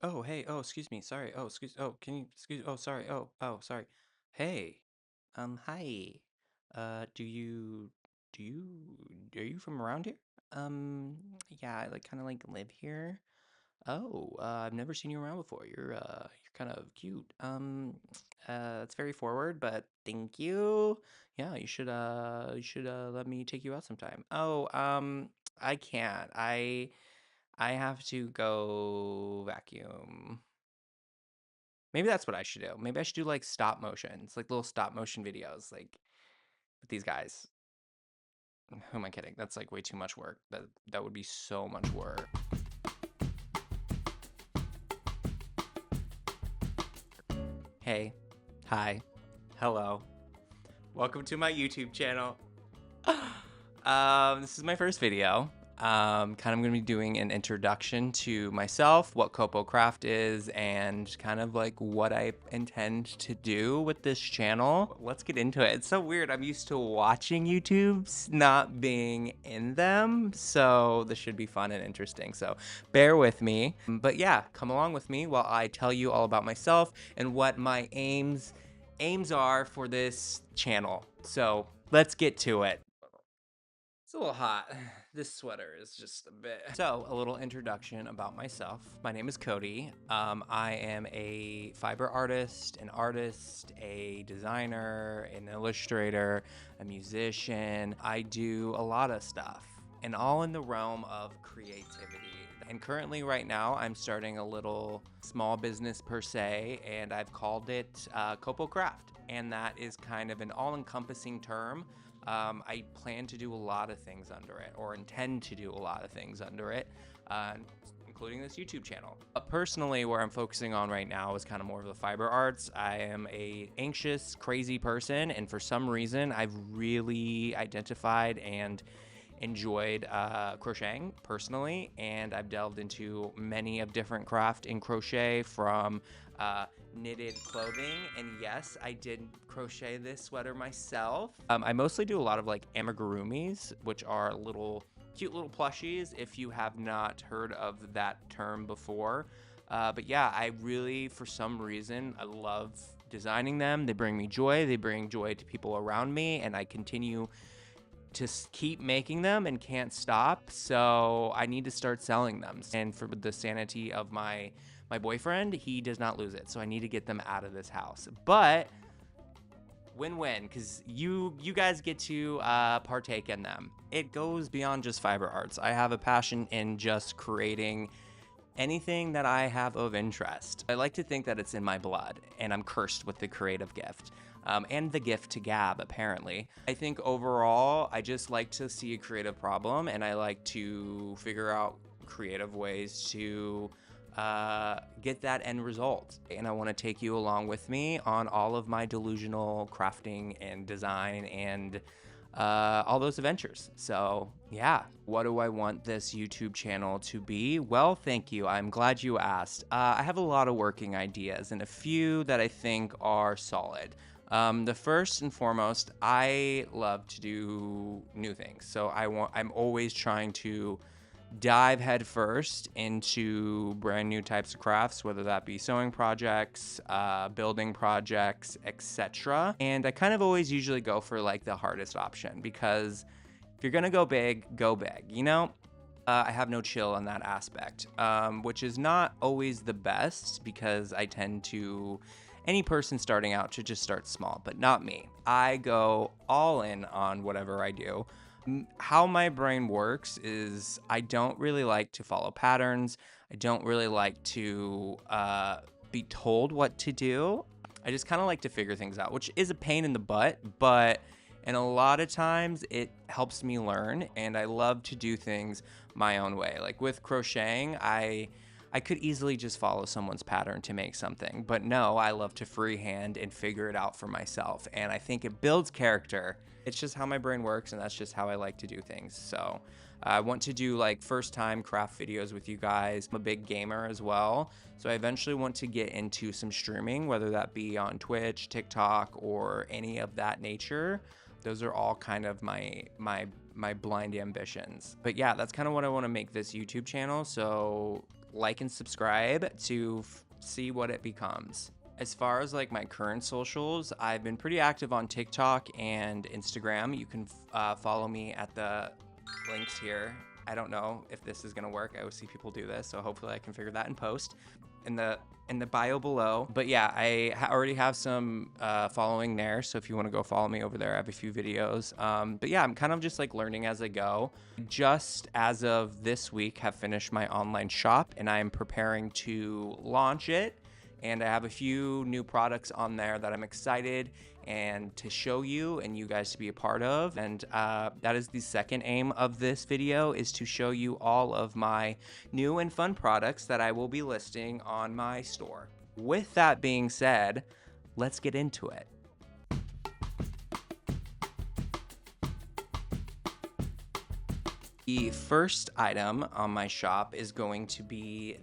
Oh, hey. Oh, excuse me. Sorry. Oh, excuse. Oh, can you excuse? Oh, sorry. Oh, sorry. Hey. Hi. Do you, are you from around here? Um, yeah, I like kind of like live here. Oh, I've never seen you around before. You're kind of cute. That's very forward, but thank you. Yeah, you should let me take you out sometime. Oh, I can't. I have to go vacuum. Maybe that's what I should do. Maybe I should do like stop motions, like little stop motion videos, like with these guys. Who am I kidding? That's like way too much work. That would be so much work. Hey, hi, hello, welcome to my YouTube channel. This is my first video. Kind of gonna be doing an introduction to myself, what Copo Craft is, and kind of like what I intend to do with this channel. Let's get into it. It's so weird. I'm used to watching YouTubes, not being in them. So this should be fun and interesting. So bear with me. But yeah, come along with me while I tell you all about myself and what my aims are for this channel. So let's get to it. It's a little hot. This sweater is just a bit. So, a little introduction about myself. My name is Cody. I am a fiber artist, a designer, an illustrator, a musician. I do a lot of stuff, and all in the realm of creativity. And currently, right now, I'm starting a little small business per se, and I've called it Copo Craft. And that is kind of an all encompassing term. I plan to do a lot of things under it, or intend to do a lot of things under it, uh, including this YouTube channel. But personally, where I'm focusing on right now is kind of more of the fiber arts. I am a anxious, crazy person, and for some reason, I've really identified and enjoyed crocheting personally, and I've delved into many of different craft in crochet from knitted clothing, and yes, I did crochet this sweater myself. I mostly do a lot of like amigurumis, which are little cute little plushies if you have not heard of that term before. But yeah, I really, for some reason, I love designing them. They bring me joy, they bring joy to people around me, and I continue to keep making them and can't stop. So I need to start selling them. And for the sanity of my boyfriend, he does not lose it. So I need to get them out of this house. But win-win, because you guys get to partake in them. It goes beyond just fiber arts. I have a passion in just creating anything that I have of interest. I like to think that it's in my blood, and I'm cursed with the creative gift. And the gift to gab, apparently. I think overall, I just like to see a creative problem, and I like to figure out creative ways to get that end result. And I want to take you along with me on all of my delusional crafting and design and all those adventures. So yeah, what do I want this YouTube channel to be? Well, thank you. I'm glad you asked. I have a lot of working ideas and a few that I think are solid. The first and foremost, I love to do new things. So I'm always trying to dive headfirst into brand new types of crafts, whether that be sewing projects, building projects, etc. And I kind of always usually go for like the hardest option because if you're gonna go big, you know? I have no chill on that aspect, which is not always the best because I tend to, any person starting out should just start small, but not me. I go all in on whatever I do. How my brain works is I don't really like to follow patterns. I don't really like to be told what to do. I just kind of like to figure things out, which is a pain in the butt, but and a lot of times it helps me learn, and I love to do things my own way. Like with crocheting, I could easily just follow someone's pattern to make something, but no, I love to freehand and figure it out for myself, and I think it builds character. It's just how my brain works, and that's just how I like to do things. So I want to do like first time craft videos with you guys. I'm a big gamer as well, so I eventually want to get into some streaming, whether that be on Twitch, TikTok, or any of that nature. Those are all kind of my blind ambitions. But yeah, that's kind of what I want to make this YouTube channel. So like and subscribe to see what it becomes. As far as like my current socials, I've been pretty active on TikTok and Instagram. You can follow me at the links here. I don't know if this is gonna work. I always see people do this, so hopefully I can figure that in post in the bio below. But yeah, I already have some following there, so if you want to go follow me over there, I have a few videos. But yeah, I'm kind of just like learning as I go. Just as of this week, have finished my online shop, and I am preparing to launch it. And I have a few new products on there that I'm excited and to show you and you guys to be a part of. And that is the second aim of this video, is to show you all of my new and fun products that I will be listing on my store. With that being said, let's get into it. The first item on my shop is going to be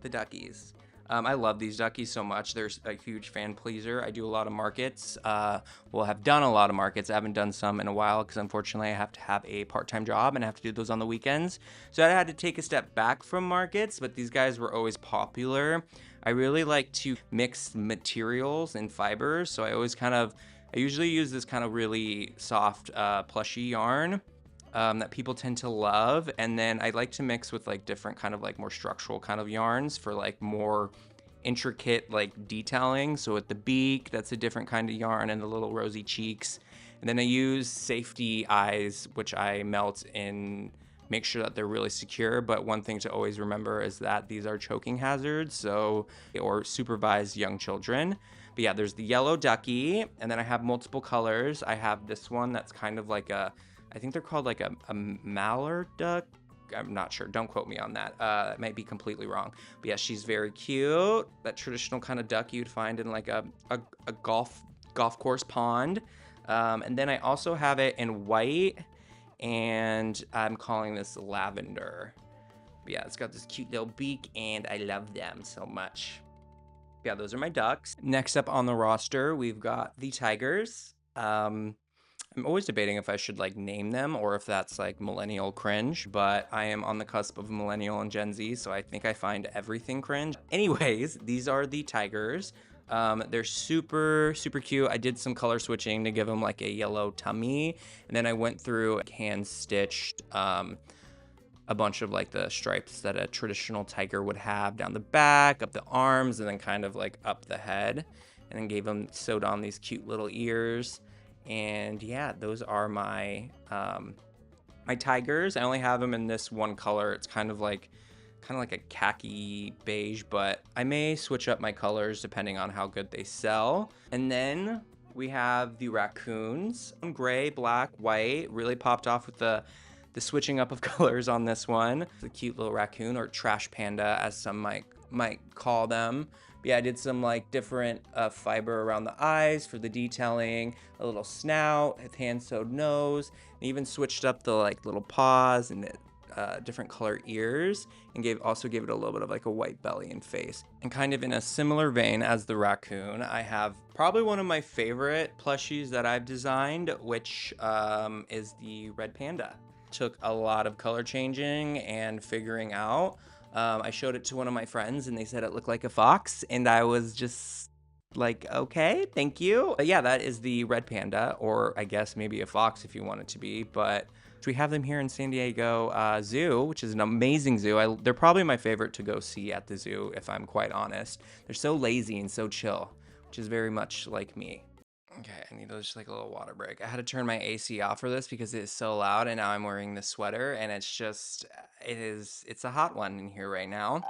the duckies. I love these duckies so much. They're a huge fan pleaser. I do a lot of markets. Well, have done a lot of markets. I haven't done some in a while because unfortunately I have to have a part-time job and I have to do those on the weekends. So I had to take a step back from markets, but these guys were always popular. I really like to mix materials and fibers. So I usually use this kind of really soft plushie yarn that people tend to love, and then I like to mix with like different kind of like more structural kind of yarns for like more intricate like detailing. So with the beak, that's a different kind of yarn, and the little rosy cheeks. And then I use safety eyes, which I melt in, make sure that they're really secure. But one thing to always remember is that these are choking hazards, or supervised young children. But yeah, there's the yellow ducky, and then I have multiple colors. I have this one that's kind of like I think they're called like a mallard duck. I'm not sure. Don't quote me on that. It might be completely wrong. But yeah, she's very cute. That traditional kind of duck you'd find in like a golf course pond. And then I also have it in white, and I'm calling this lavender. But yeah, it's got this cute little beak, and I love them so much. Yeah, those are my ducks. Next up on the roster, we've got the tigers. I'm always debating if I should like name them or if that's like millennial cringe, but I am on the cusp of millennial and Gen Z, so I think I find everything cringe. Anyways, these are the tigers. They're super, super cute. I did some color switching to give them like a yellow tummy, and then I went through hand stitched a bunch of like the stripes that a traditional tiger would have down the back, up the arms, and then kind of like up the head, and then sewed on these cute little ears. And yeah, those are my my tigers. I only have them in this one color. It's kind of like a khaki beige, but I may switch up my colors depending on how good they sell. And then we have the raccoons, gray, black, white. Really popped off with the switching up of colors on this one. The cute little raccoon, or trash panda as some might call them. Yeah, I did some like different fiber around the eyes for the detailing, a little snout, a hand-sewed nose, and even switched up the like little paws and different color ears, and also gave it a little bit of like a white belly and face. And kind of in a similar vein as the raccoon, I have probably one of my favorite plushies that I've designed, which is the red panda. Took a lot of color changing and figuring out. I showed it to one of my friends and they said it looked like a fox, and I was just like, okay, thank you. But yeah, that is the red panda, or I guess maybe a fox if you want it to be. But we have them here in San Diego Zoo, which is an amazing zoo. They're probably my favorite to go see at the zoo, if I'm quite honest. They're so lazy and so chill, which is very much like me. Okay, I need just like a little water break. I had to turn my AC off for this because it is so loud, and now I'm wearing this sweater, and it's a hot one in here right now.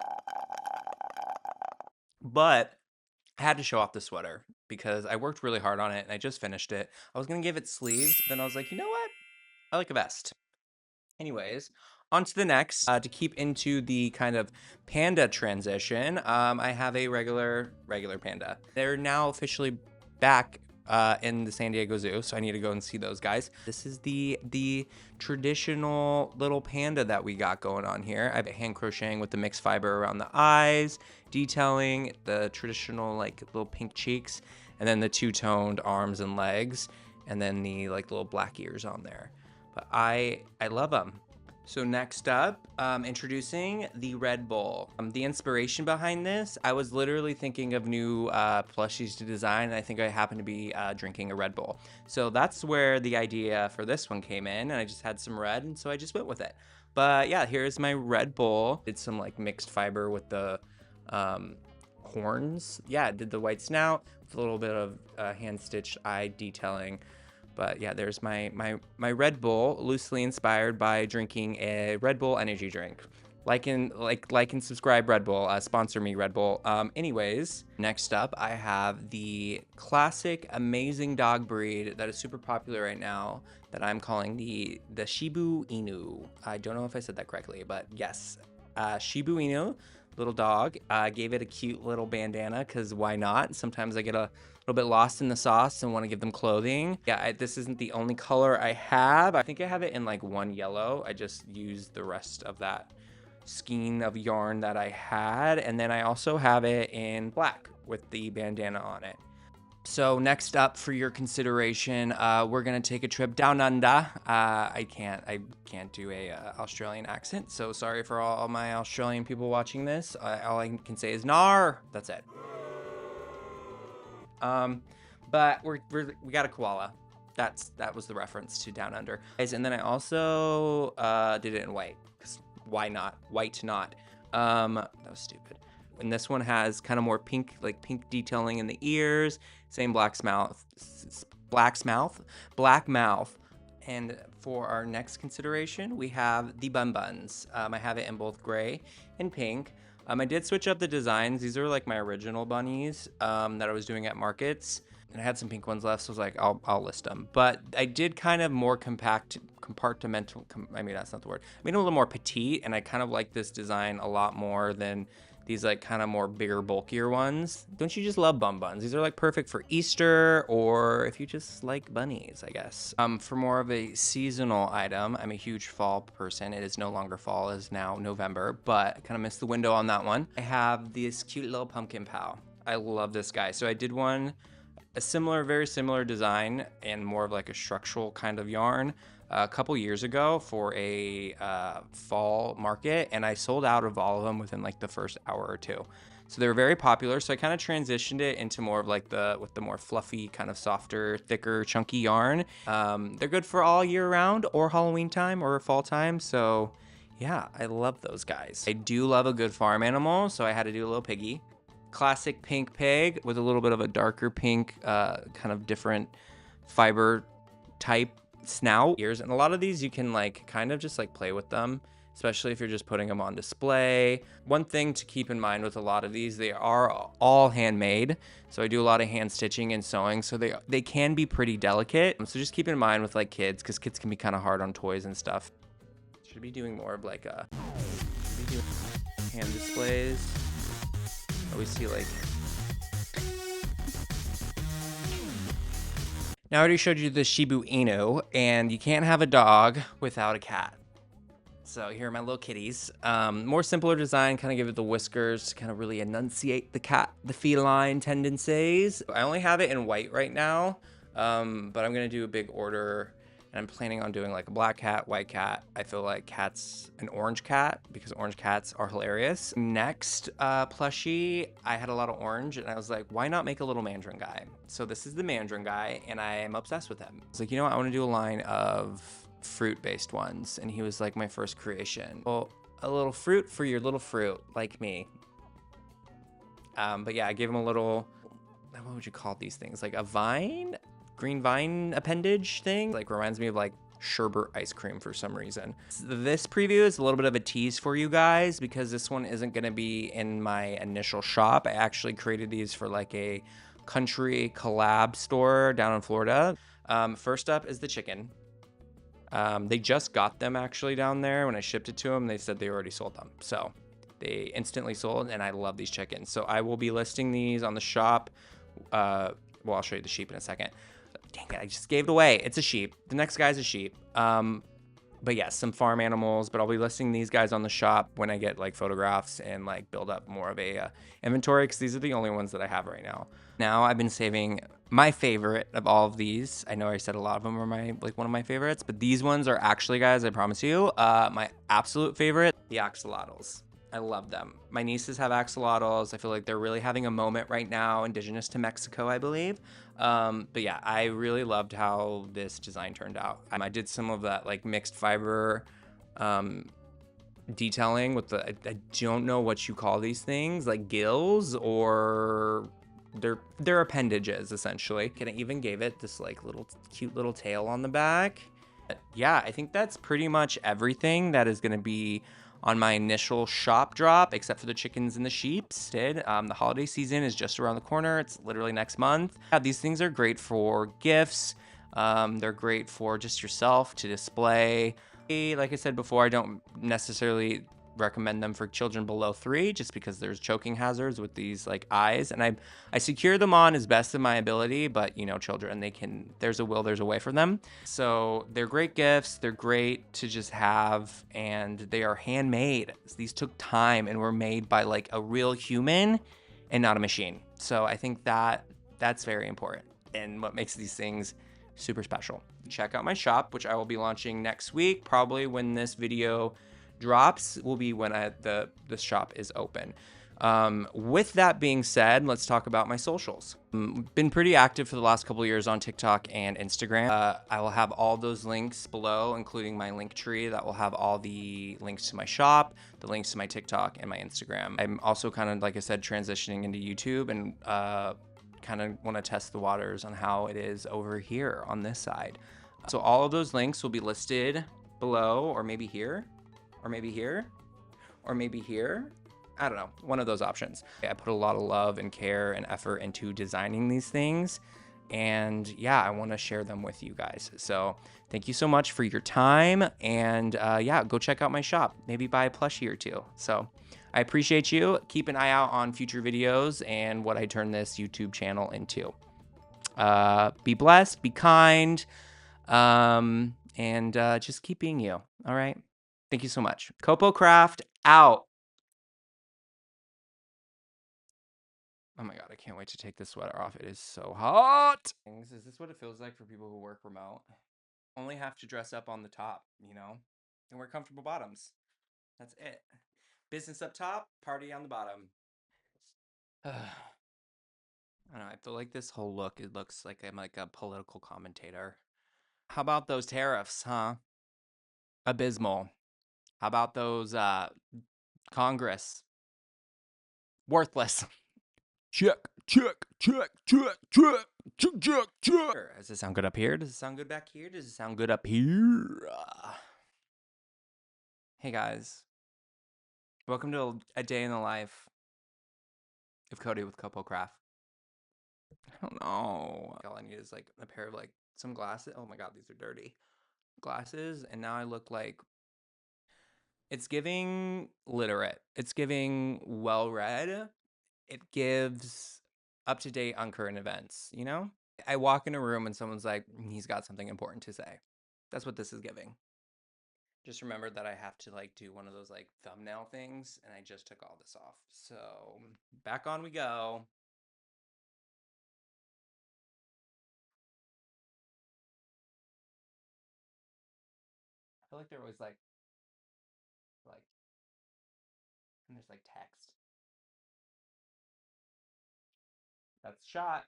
But I had to show off the sweater because I worked really hard on it and I just finished it. I was gonna give it sleeves, but then I was like, you know what? I like a vest. Anyways, on to the next. To keep into the kind of panda transition, I have a regular panda. They're now officially back in the San Diego Zoo, so I need to go and see those guys. This is the traditional little panda that we got going on here. I've been hand crocheting with the mixed fiber around the eyes, detailing the traditional like little pink cheeks, and then the two-toned arms and legs, and then the like little black ears on there. But I love them. So next up, introducing the Red Bull. The inspiration behind this, I was literally thinking of new plushies to design, and I think I happened to be drinking a Red Bull. So that's where the idea for this one came in, and I just had some red, and so I just went with it. But yeah, here's my Red Bull. Did some like mixed fiber with the horns. Yeah, did the white snout with a little bit of hand stitched eye detailing. But yeah, there's my Red Bull, loosely inspired by drinking a Red Bull energy drink. Like and subscribe, Red Bull. Sponsor me, Red Bull. Anyways, next up, I have the classic amazing dog breed that is super popular right now that I'm calling the Shiba Inu. I don't know if I said that correctly, but yes, Shiba Inu, little dog. Gave it a cute little bandana because why not? Sometimes I get a little bit lost in the sauce and want to give them clothing. Yeah, this isn't the only color I have. I think I have it in like one yellow. I just used the rest of that skein of yarn that I had. And then I also have it in black with the bandana on it. So next up for your consideration, we're gonna take a trip down under. I can't do a Australian accent, so sorry for all my Australian people watching this. All I can say is "nar." That's it. But we got a koala. That was the reference to Down Under. And then I also did it in white, because why not? White not. That was stupid. And this one has kind of more pink, like pink detailing in the ears. Same black mouth. And for our next consideration, we have the bun buns. I have it in both gray and pink. I did switch up the designs. These are like my original bunnies that I was doing at markets. And I had some pink ones left, so I was like, I'll list them. But I did kind of more compartmental. I mean, that's not the word. I mean, a little more petite, and I kind of like this design a lot more than these like kind of more bigger, bulkier ones. Don't you just love bun buns? These are like perfect for Easter, or if you just like bunnies, I guess. For more of a seasonal item, I'm a huge fall person. It is no longer fall, it is now November, but I kind of missed the window on that one. I have this cute little pumpkin pal. I love this guy. So I did one, very similar design and more of like a structural kind of yarn a couple years ago for a fall market, and I sold out of all of them within like the first hour or two. So they were very popular, so I kind of transitioned it into more of like with the more fluffy, kind of softer, thicker, chunky yarn. They're good for all year round or Halloween time or fall time, so yeah, I love those guys. I do love a good farm animal, so I had to do a little piggy. Classic pink pig with a little bit of a darker pink, kind of different fiber type snout ears. And a lot of these you can like kind of just like play with them, especially if you're just putting them on display. One thing to keep in mind with a lot of these, they are all handmade. So I do a lot of hand stitching and sewing, so they can be pretty delicate. So just keep in mind with like kids, because kids can be kind of hard on toys and stuff. Should be doing more of like hand displays. I always see like, now I already showed you the Shiba Inu, and you can't have a dog without a cat. So here are my little kitties. More simpler design, kind of give it the whiskers to kind of really enunciate the feline tendencies. I only have it in white right now, but I'm gonna do a big order, and I'm planning on doing like a black cat, white cat. I feel like an orange cat, because orange cats are hilarious. Next plushie, I had a lot of orange, and I was like, why not make a little mandarin guy? So this is the mandarin guy, and I am obsessed with him. I was like, you know what, I want to do a line of fruit-based ones, and he was like my first creation. Well, a little fruit for your little fruit, like me. But yeah, I gave him a little, what would you call these things? Like a vine? Green vine appendage thing, like reminds me of like sherbet ice cream for some reason. This preview is a little bit of a tease for you guys, because this one isn't going to be in my initial shop. I actually created these for like a country collab store down in Florida. First up is the chicken. They just got them actually down there. When I shipped it to them, they said they already sold them, so they instantly sold, and I love these chickens. So I will be listing these on the shop. Well, I'll show you the sheep in a second. Dang it, I just gave it away. It's a sheep. The next guy's a sheep. But yes, some farm animals, but I'll be listing these guys on the shop when I get like photographs and like build up more of a inventory, because these are the only ones that I have right now. Now I've been saving my favorite of all of these. I know I said a lot of them are my like one of my favorites, but these ones are actually, guys, I promise you, my absolute favorite, the axolotls. I love them. My nieces have axolotls. I feel like they're really having a moment right now, indigenous to Mexico, I believe. But yeah, I really loved how this design turned out. I did some of that like mixed fiber um, detailing with the, I don't know what you call these things, like gills or they're appendages essentially. And I even gave it this like little cute little tail on the back. But yeah, I think that's pretty much everything that is going to be on my initial shop drop, except for the chickens and the sheeps. The holiday season is just around the corner. It's literally next month. Yeah, these things are great for gifts. They're great for just yourself to display. Like I said before, I don't necessarily recommend them for children below 3, just because there's choking hazards with these like eyes, and I secure them on as best of my ability, but you know, children, they can, there's a will, there's a way for them. So they're great gifts, they're great to just have, and they are handmade. These took time and were made by like a real human and not a machine. So I think that that's very important and what makes these things super special. Check out my shop, which I will be launching next week. Probably when this video drops will be when the shop is open. With that being said, let's talk about my socials. Been pretty active for the last couple of years on TikTok and Instagram. I will have all those links below, including my link tree that will have all the links to my shop, the links to my TikTok and my Instagram. I'm also kind of, like I said, transitioning into YouTube and kind of want to test the waters on how it is over here on this side. So all of those links will be listed below, or maybe here, or maybe here, or maybe here. I don't know, one of those options. I put a lot of love and care and effort into designing these things. And yeah, I want to share them with you guys. So thank you so much for your time. And yeah, go check out my shop. Maybe buy a plushie or two. So I appreciate you. Keep an eye out on future videos and what I turn this YouTube channel into. Be blessed, be kind, and just keep being you. All right. Thank you so much. Copo Craft out. Oh my God, I can't wait to take this sweater off. It is so hot. Is this what it feels like for people who work remote? Only have to dress up on the top, you know, and wear comfortable bottoms. That's it. Business up top, party on the bottom. I don't know. I feel like this whole look, it looks like I'm like a political commentator. How about those tariffs, huh? Abysmal. How about those Congress? Worthless. Check, check, check, check, check, check, check, check. Does it sound good up here? Does it sound good back here? Does it sound good up here? Hey guys, welcome to a day in the life of Cody with Copo Craft. I don't know. All I need is like a pair of like some glasses. Oh my God, these are dirty. Glasses, and now I look like, it's giving literate. It's giving well read. It gives up to date on current events, you know? I walk in a room and someone's like, he's got something important to say. That's what this is giving. Just remembered that I have to like do one of those like thumbnail things, and I just took all this off. So back on we go. I feel like they're always like, and there's like text. That's shot.